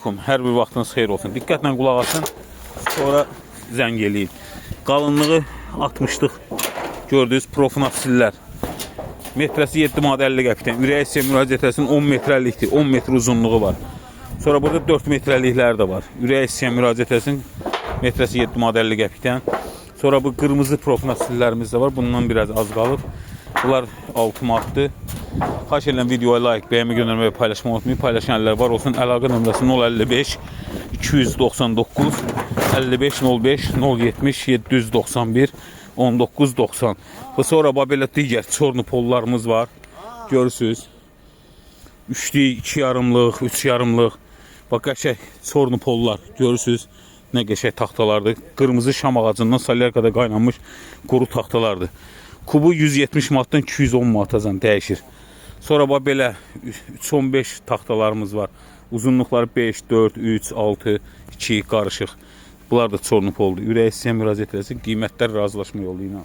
Hər bir vaxtınız xeyir olsun. Diqqətlə qulaq asın. Sonra zəng eləyin. Qalınlığı 60'lıq gördüyünüz profinasillər. Metrəsi 7 manat 50 qəpikdən. Ürək istəyən müraciət etsin 10 metrəlikdir. 10 metr uzunluğu var. Sonra burada 4 metrəliklər də var. Ürək istəyən müraciət etsin metrəsi 7 manat 50 qəpikdən. Sonra bu qırmızı profinasillərimiz də var. Bundan biraz az qalıb. Bunlar 6 manatdır. Xahiş edirəm videoya like, bəyənmə göndərməyi paylaşmayı unutmayın. Paylaşan əllər var olsun. Əlaqə nömrəsi 055 299 55 05 070 791 1990. Və sonra belə digər çornupollarımız var. Görürsünüz. 3'lük, 2 yarımlıq, 3 yarımlıq. Bax qəşəng çornupollar görürsünüz. Nə qəşəng taxtalardır. Qırmızı şam ağacından salyarkada qaynanmış quru taxtalardır. Kubu 170 manatdan 210 manatacan dəyişir. Sonra bax belə 315 taxtalarımız var. Uzunluqları 5, 4, 3, 6, 2 qarışıq. Bunlar da çornupoldur. Ürək istəyən müraciət etsin. Qiymətlər razılaşma yolu ilə.